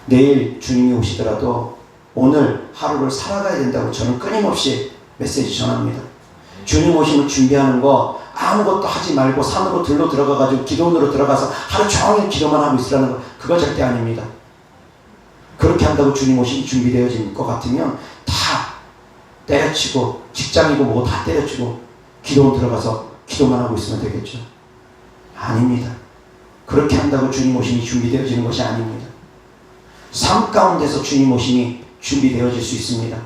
내일 주님이 오시더라도 오늘 하루를 살아가야 된다고 저는 끊임없이 메시지 전합니다. 주님 오심을 준비하는 거 아무것도 하지 말고 산으로 들로 들어가가지고 기도원으로 들어가서 하루 종일 기도만 하고 있으라는 거, 그거 절대 아닙니다. 그렇게 한다고 주님 오심이 준비되어질 것 같으면 다 때려치고 직장이고 뭐고 다 때려치고 기도원 들어가서 기도만 하고 있으면 되겠죠. 아닙니다. 그렇게 한다고 주님 오심이 준비되어지는 것이 아닙니다. 삶 가운데서 주님 오심이 준비되어질 수 있습니다.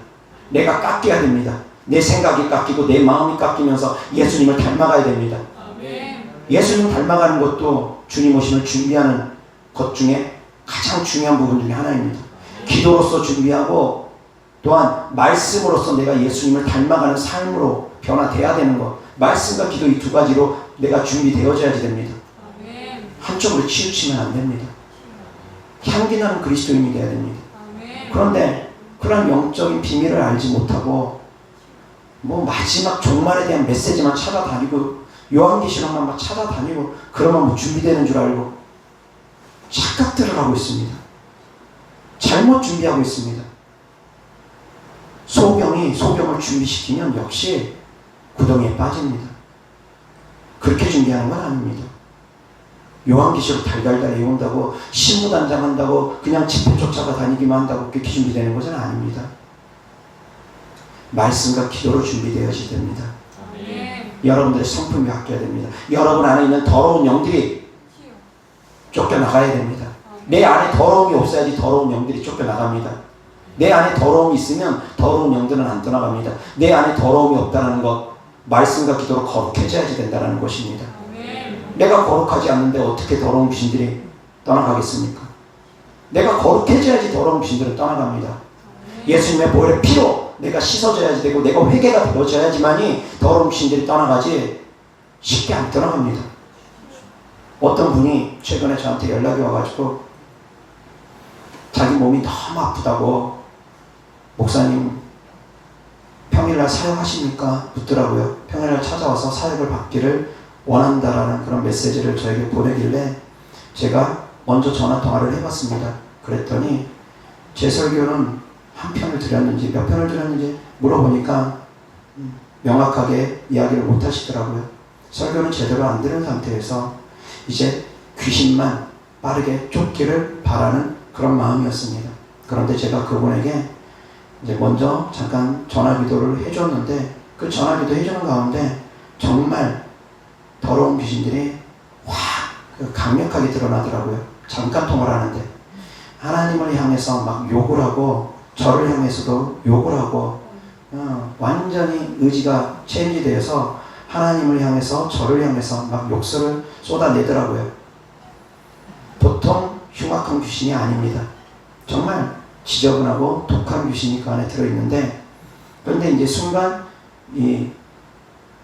내가 깎여야 됩니다. 내 생각이 깎이고 내 마음이 깎이면서 예수님을 닮아가야 됩니다. 예수님 닮아가는 것도 주님 오심을 준비하는 것 중에 가장 중요한 부분 중에 하나입니다. 기도로서 준비하고 또한 말씀으로서 내가 예수님을 닮아가는 삶으로 변화돼야 되는 것, 말씀과 기도 이 두 가지로 내가 준비되어져야지 됩니다. 한쪽으로 치우치면 안 됩니다. 향기나는 그리스도인이 되어야 됩니다. 그런데 그런 영적인 비밀을 알지 못하고 뭐 마지막 종말에 대한 메시지만 찾아다니고 요한계시록만 막 찾아다니고 그러면 뭐 준비되는 줄 알고 착각들을 하고 있습니다. 잘못 준비하고 있습니다. 소병이 소병을 준비시키면 역시 구덩이에 빠집니다. 그렇게 준비하는 건 아닙니다. 요한계시록 달달달 외운다고 신무단장한다고 그냥 집회 쫓아가 다니기만 한다고 그렇게 준비되는 것은 아닙니다. 말씀과 기도로 준비되어야 됩니다. 여러분들의 성품이 바뀌어야 됩니다. 여러분 안에 있는 더러운 영들이 쫓겨나가야 됩니다. 내 안에 더러움이 없어야지 더러운 영들이 쫓겨나갑니다. 내 안에 더러움이 있으면 더러운 영들은 안 떠나갑니다. 내 안에 더러움이 없다는 것, 말씀과 기도로 거룩해져야지 된다는 것입니다. 내가 거룩하지 않는데 어떻게 더러운 귀신들이 떠나가겠습니까? 내가 거룩해져야지 더러운 귀신들은 떠나갑니다. 예수님의 보혈의 피로 내가 씻어져야지 되고 내가 회개가 되어져야지만이 더러운 귀신들이 떠나가지, 쉽게 안 떠나갑니다. 어떤 분이 최근에 저한테 연락이 와가지고 자기 몸이 너무 아프다고 목사님 평일날 사역하십니까? 묻더라고요. 평일날 찾아와서 사역을 받기를 원한다라는 그런 메시지를 저에게 보내길래 제가 먼저 전화통화를 해봤습니다. 그랬더니 제 설교는 한 편을 드렸는지 몇 편을 드렸는지 물어보니까 명확하게 이야기를 못 하시더라고요. 설교는 제대로 안 들은 상태에서 이제 귀신만 빠르게 쫓기를 바라는 그런 마음이었습니다. 그런데 제가 그분에게 이제 먼저 잠깐 전화기도를 해줬는데 그 전화기도 해주는 가운데 정말 더러운 귀신들이 확 강력하게 드러나더라고요. 잠깐 통화를 하는데 하나님을 향해서 막 욕을 하고 저를 향해서도 욕을 하고 완전히 의지가 체인지되어서 하나님을 향해서 저를 향해서 막 욕설을 쏟아내더라고요. 보통 흉악한 귀신이 아닙니다. 정말 지저분하고 독한 귀신이 그 안에 들어있는데 그런데 이제 순간 이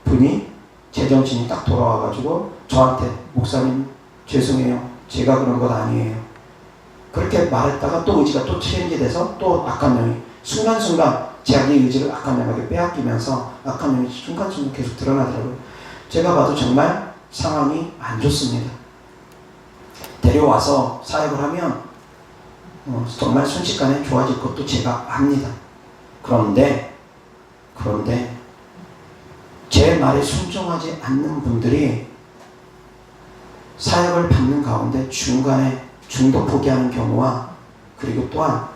분이 제정신이 딱 돌아와가지고 저한테 목사님 죄송해요. 제가 그런 것 아니에요. 그렇게 말했다가 또 의지가 또 체인지돼서 또 악한 영이 순간순간 자기 의지를 악한 영에게 빼앗기면서 악한 영이 순간순간 계속 드러나더라고요. 제가 봐도 정말 상황이 안 좋습니다. 데려와서 사역을 하면 정말 순식간에 좋아질 것도 제가 압니다. 그런데 제 말에 순종하지 않는 분들이 사역을 받는 가운데 중간에 중도 포기하는 경우와 그리고 또한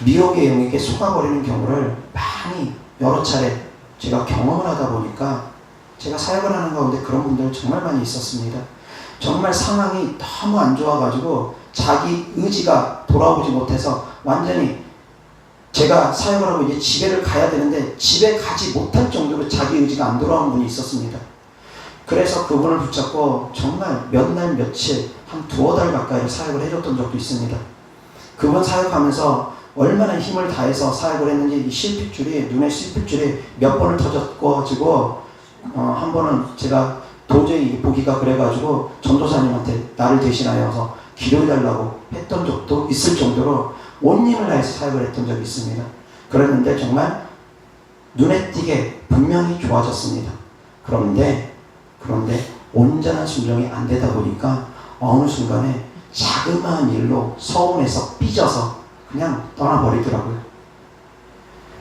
미혹의 영에게 속아버리는 경우를 많이 여러 차례 제가 경험을 하다 보니까 제가 사역을 하는 가운데 그런 분들 정말 많이 있었습니다. 정말 상황이 너무 안 좋아가지고 자기 의지가 돌아오지 못해서 완전히 제가 사역을 하고 이제 집에를 가야 되는데 집에 가지 못할 정도로 자기 의지가 안 돌아온 분이 있었습니다. 그래서 그분을 붙잡고 정말 몇 날 며칠 한 두어 달 가까이 사역을 해줬던 적도 있습니다. 그분 사역하면서 얼마나 힘을 다해서 사역을 했는지 이 실핏줄이 눈에 실핏줄이 몇 번을 터졌고 한 번은 제가 도저히 보기가 그래가지고 전도사님한테 나를 대신하여서 기도해달라고 했던 적도 있을 정도로 온 힘을 다해서 사역을 했던 적이 있습니다. 그랬는데 정말 눈에 띄게 분명히 좋아졌습니다. 그런데 온전한 순종이 안 되다 보니까 어느 순간에 자그마한 일로 서운해서 삐져서 그냥 떠나버리더라고요.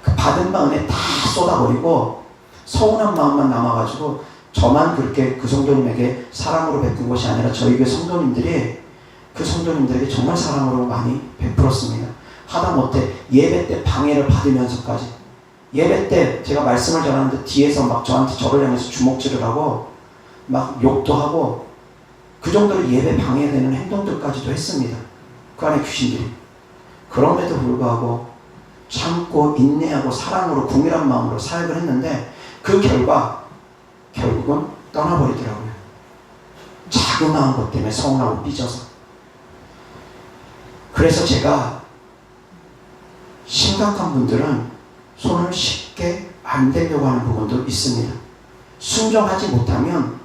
그 받은 바은혜 다 쏟아버리고 서운한 마음만 남아가지고 저만 그렇게 그 성도님에게 사랑으로 베푼 것이 아니라 저희 교회 성도님들이 그 성도님들에게 정말 사랑으로 많이 베풀었습니다. 하다못해 예배 때 방해를 받으면서까지 예배 때 제가 말씀을 전하는데 뒤에서 막 저를 향해서 주먹질을 하고 막 욕도 하고 그 정도로 예배 방해되는 행동들까지도 했습니다. 그 안에 귀신들이. 그럼에도 불구하고 참고 인내하고 사랑으로 궁일한 마음으로 사역을 했는데 그 결과 결국은 떠나버리더라고요. 자그마한 것 때문에 서운하고 삐져서. 그래서 제가 심각한 분들은 손을 쉽게 안 대려고 하는 부분도 있습니다. 순종하지 못하면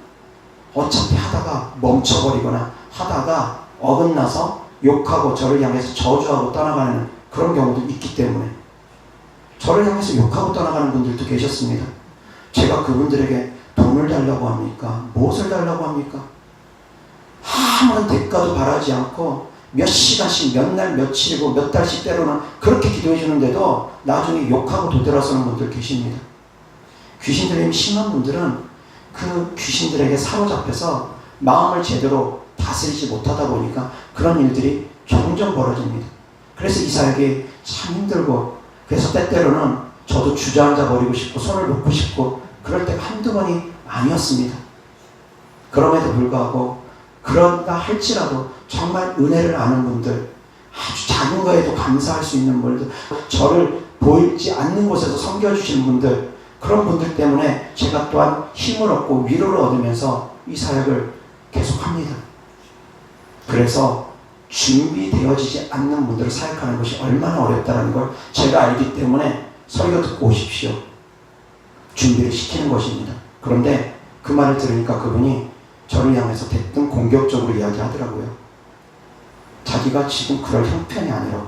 어차피 하다가 멈춰버리거나 하다가 어긋나서 욕하고 저를 향해서 저주하고 떠나가는 그런 경우도 있기 때문에 저를 향해서 욕하고 떠나가는 분들도 계셨습니다. 제가 그분들에게 돈을 달라고 합니까? 무엇을 달라고 합니까? 아무런 대가도 바라지 않고 몇 시간씩 몇 날 며칠이고 몇 달씩 때로는 그렇게 기도해 주는데도 나중에 욕하고 도드라서는 분들 계십니다. 귀신들이 심한 분들은 그 귀신들에게 사로잡혀서 마음을 제대로 다스리지 못하다 보니까 그런 일들이 종종 벌어집니다. 그래서 이 사역이 참 힘들고 그래서 때때로는 저도 주저앉아 버리고 싶고 손을 놓고 싶고 그럴 때가 한두 번이 아니었습니다. 그럼에도 불구하고 그런다 할지라도 정말 은혜를 아는 분들 아주 작은 거에도 감사할 수 있는 분들 저를 보이지 않는 곳에서 섬겨주시는 분들 그런 분들 때문에 제가 또한 힘을 얻고 위로를 얻으면서 이 사역을 계속합니다. 그래서 준비되어지지 않는 분들을 사역하는 것이 얼마나 어렵다는 걸 제가 알기 때문에 설교 듣고 오십시오. 준비를 시키는 것입니다. 그런데 그 말을 들으니까 그분이 저를 향해서 대뜸 공격적으로 이야기하더라고요. 자기가 지금 그럴 형편이 아니라고.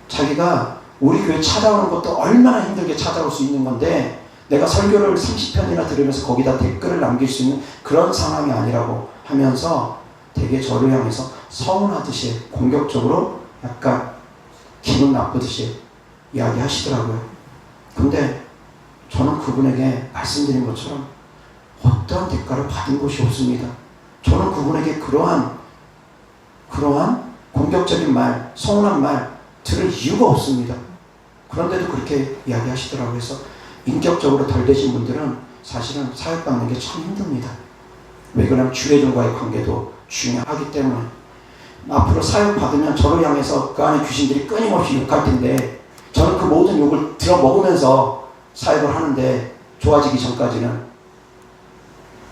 자기가 우리 교회 찾아오는 것도 얼마나 힘들게 찾아올 수 있는 건데 내가 설교를 30편이나 들으면서 거기다 댓글을 남길 수 있는 그런 상황이 아니라고 하면서 되게 저를 향해서 서운하듯이 공격적으로 약간 기분 나쁘듯이 이야기하시더라고요. 근데 저는 그분에게 말씀드린 것처럼 어떠한 대가를 받은 것이 없습니다. 저는 그분에게 그러한 공격적인 말, 서운한 말 들을 이유가 없습니다. 그런데도 그렇게 이야기하시더라고요. 그래서 인격적으로 덜 되신 분들은 사실은 사역받는 게 참 힘듭니다. 왜 그러냐면 주례종과의 관계도 중요하기 때문에. 앞으로 사역받으면 저를 향해서 그 안에 귀신들이 끊임없이 욕할 텐데 저는 그 모든 욕을 들어먹으면서 사역을 하는데 좋아지기 전까지는.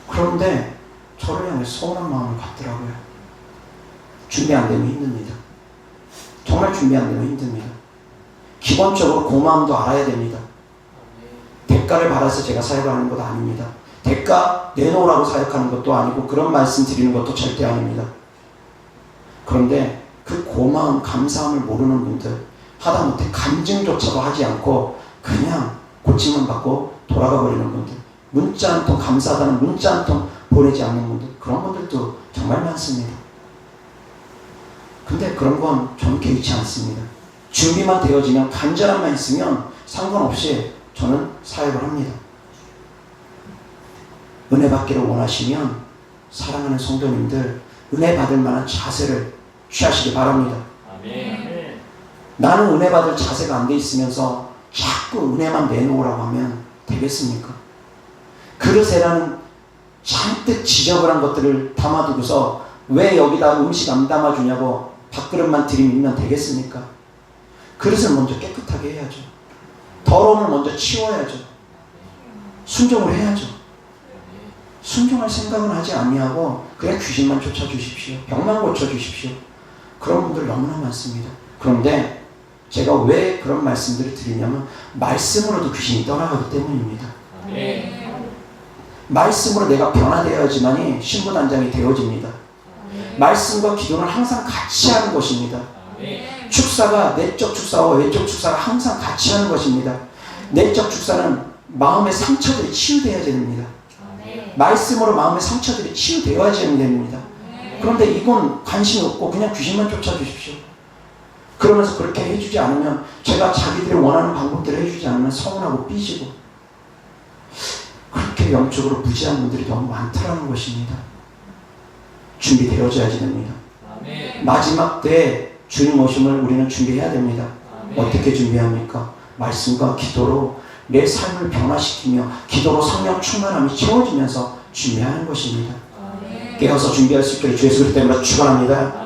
그런데 저를 향해 서운한 마음을 갖더라고요. 준비 안 되면 힘듭니다. 정말 준비 안 되면 힘듭니다. 기본적으로 고마움도 알아야 됩니다. 대가를 받아서 제가 사역을 하는 것 아닙니다. 대가 내놓으라고 사역하는 것도 아니고 그런 말씀 드리는 것도 절대 아닙니다. 그런데 그 고마움, 감사함을 모르는 분들, 하다못해 간증조차도 하지 않고 그냥 고침만 받고 돌아가 버리는 분들, 문자 한 통 감사하다는 문자 한 통 보내지 않는 분들, 그런 분들도 정말 많습니다. 근데 그런 건 저는 개의치 않습니다. 준비만 되어지면, 간절함만 있으면 상관없이 저는 사역을 합니다. 은혜 받기를 원하시면 사랑하는 성도님들 은혜 받을 만한 자세를 취하시기 바랍니다. 아멘. 나는 은혜 받을 자세가 안 돼 있으면서 자꾸 은혜만 내놓으라고 하면 되겠습니까? 그릇에라는 잔뜩 지저분한 것들을 담아두고서 왜 여기다 음식 안 담아주냐고 밥그릇만 들이밀면 되겠습니까? 그릇을 먼저 깨끗하게 해야죠. 더러움을 먼저 치워야죠. 순종을 해야죠. 순종할 생각은 하지 아니하고 그냥 귀신만 쫓아주십시오. 병만 고쳐주십시오. 그런 분들 너무나 많습니다. 그런데 제가 왜 그런 말씀들을 드리냐면 말씀으로도 귀신이 떠나가기 때문입니다. 말씀으로 내가 변화되어야지만이 신분안장이 되어집니다. 말씀과 기도는 항상 같이 하는 것입니다. 축사가 내적 축사와 외적 축사가 항상 같이 하는 것입니다. 내적 축사는 마음의 상처들이 치유되어야 됩니다. 말씀으로 마음의 상처들이 치유되어야 됩니다. 그런데 이건 관심이 없고 그냥 귀신만 쫓아주십시오. 그러면서 그렇게 해주지 않으면, 제가 자기들이 원하는 방법대로 해주지 않으면 서운하고 삐지고, 그렇게 영적으로 무지한 분들이 너무 많다라는 것입니다. 준비되어져야지 됩니다. 마지막 때 주님 오심을 우리는 준비해야 됩니다. 어떻게 준비합니까? 말씀과 기도로 내 삶을 변화시키며 기도로 성령 충만함이 채워지면서 준비하는 것입니다. 깨어서 준비할 수 있기를 주 예수 그리스도 이름으로 축원합니다.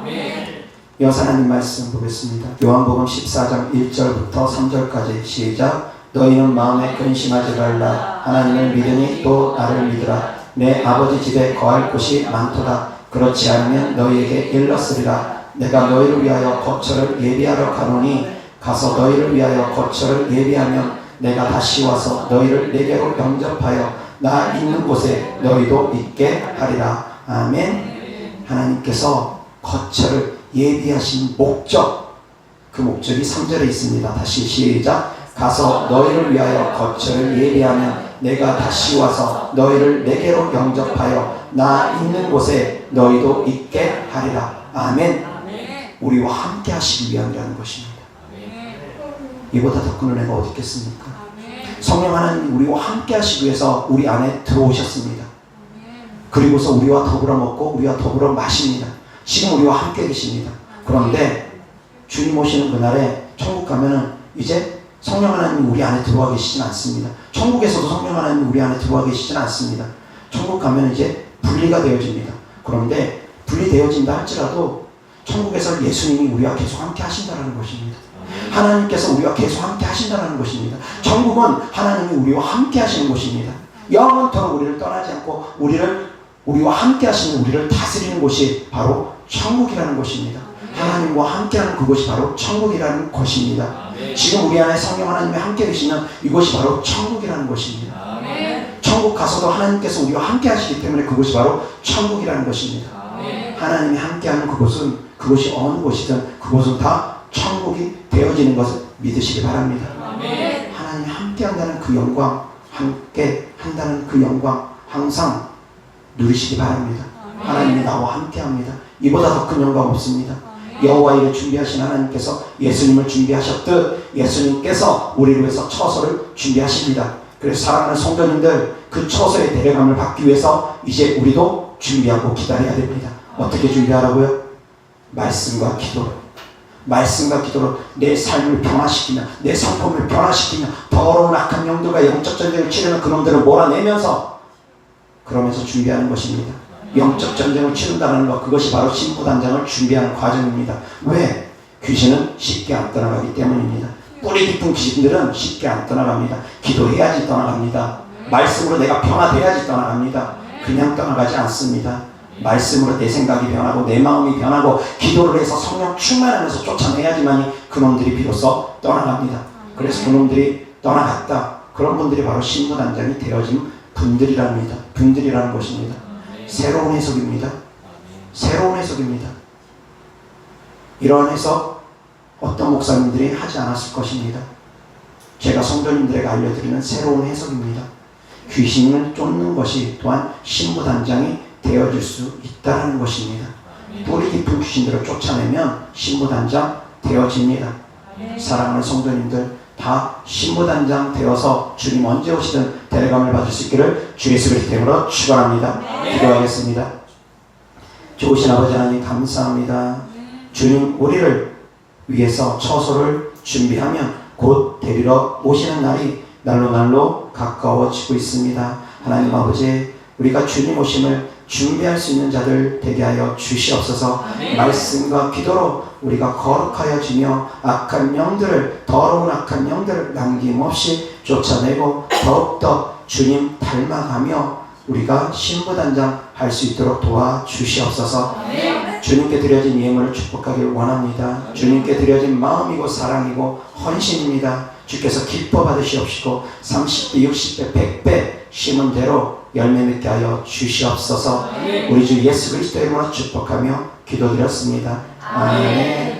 여호와 하나님 말씀 보겠습니다. 요한복음 14장 1절부터 3절까지 시작. 너희는 마음에 근심하지 말라. 하나님을 믿으니 또 나를 믿으라. 내 아버지 집에 거할 곳이 많도다. 그렇지 않으면 너희에게 일렀으리라. 내가 너희를 위하여 거처를 예비하러 가노니 가서 너희를 위하여 거처를 예비하면 내가 다시 와서 너희를 내게로 영접하여 나 있는 곳에 너희도 있게 하리라. 아멘. 하나님께서 거처를 예비하신 목적, 그 목적이 3절에 있습니다. 다시 시작. 가서 너희를 위하여 거처를 예비하면 내가 다시 와서 너희를 내게로 영접하여 나 있는 곳에 너희도 있게 하리라. 아멘. 우리와 함께 하시기 위함이라는 것입니다. 이보다 더 큰 은혜가 어디 있겠습니까? 성령 하나님 우리와 함께 하시기 위해서 우리 안에 들어오셨습니다. 그리고서 우리와 더불어 먹고 우리와 더불어 마십니다. 지금 우리와 함께 계십니다. 그런데 주님 오시는 그날에 천국 가면은 이제 성령 하나님이 우리 안에 들어와 계시진 않습니다. 천국에서도 성령 하나님이 우리 안에 들어와 계시진 않습니다. 천국 가면 이제 분리가 되어집니다. 그런데 분리되어진다 할지라도 천국에서 예수님이 우리와 계속 함께 하신다는 것입니다. 하나님께서 우리와 계속 함께 하신다는 것입니다. 천국은 하나님이 우리와 함께 하시는 곳입니다. 영원토록 우리를 떠나지 않고 우리와 함께 하시는, 우리를 다스리는 곳이 바로 천국이라는 것입니다. 하나님과 함께하는 그곳이 바로 천국이라는 것입니다. 지금 우리 안에 성령 하나님이 함께 계시면 이곳이 바로 천국이라는 것입니다. 천국 가서도 하나님께서 우리와 함께 하시기 때문에 그곳이 바로 천국이라는 것입니다. 하나님이 함께하는 그곳이 어느 곳이든 그곳은 다 천국이 되어지는 것을 믿으시기 바랍니다. 하나님이 함께한다는 그 영광, 함께 한다는 그 영광 항상 누리시기 바랍니다. 하나님이 나와 함께합니다. 이보다 더 큰 영광 없습니다. 여호와 일을 준비하신 하나님께서 예수님을 준비하셨듯 예수님께서 우리를 위해서 처소를 준비하십니다. 그래서 사랑하는 성도님들, 그 처소의 데려감을 받기 위해서 이제 우리도 준비하고 기다려야 됩니다. 어떻게 준비하라고요? 말씀과 기도로. 말씀과 기도로 내 삶을 변화시키며 내 성품을 변화시키며 더러운 악한 영들과 영적 전쟁을 치르는 그놈들을 몰아내면서 그러면서 준비하는 것입니다. 영적 전쟁을 치른다는 것, 그것이 바로 신부단장을 준비하는 과정입니다. 왜? 귀신은 쉽게 안 떠나가기 때문입니다. 뿌리 깊은 귀신들은 쉽게 안 떠나갑니다. 기도해야지 떠나갑니다. 말씀으로 내가 변화돼야지 떠나갑니다. 그냥 떠나가지 않습니다. 말씀으로 내 생각이 변하고 내 마음이 변하고 기도를 해서 성령 충만하면서 쫓아내야지만이 그놈들이 비로소 떠나갑니다. 그래서 그놈들이 떠나갔다. 그런 분들이 바로 신부단장이 되어진 분들이라는 것입니다. 새로운 해석입니다. 새로운 해석입니다. 이러한 해석 어떤 목사님들이 하지 않았을 것입니다. 제가 성도님들에게 알려드리는 새로운 해석입니다. 귀신을 쫓는 것이 또한 신부단장이 되어줄 수 있다는 것입니다. 뿌리 깊은 귀신들을 쫓아내면 신부단장 되어집니다. 사랑하는 성도님들, 다 신부단장 되어서 주님 언제 오시든 데려감을 받을 수 있기를 주 예수 그리스도 이름으로 축원합니다. 기도하겠습니다. 좋으신 아버지 하나님 감사합니다. 주님 우리를 위해서 처소를 준비하면 곧 데리러 오시는 날이 날로 가까워지고 있습니다. 하나님 아버지, 우리가 주님 오심을 준비할 수 있는 자들 되게 하여 주시옵소서. 말씀과 기도로 우리가 거룩하여지며 악한 영들을, 더러운 악한 영들을 남김없이 쫓아내고 더욱더 주님 닮아가며 우리가 신부단장 할 수 있도록 도와주시옵소서. 주님께 드려진 예물을 축복하길 원합니다. 주님께 드려진 마음이고 사랑이고 헌신입니다. 주께서 기뻐 받으시옵시고 30배, 60배, 100배 심은 대로 열매 맺게 하여 주시옵소서. 우리 주 예수 그리스도 이름으로 축복하며 기도드렸습니다. 아멘.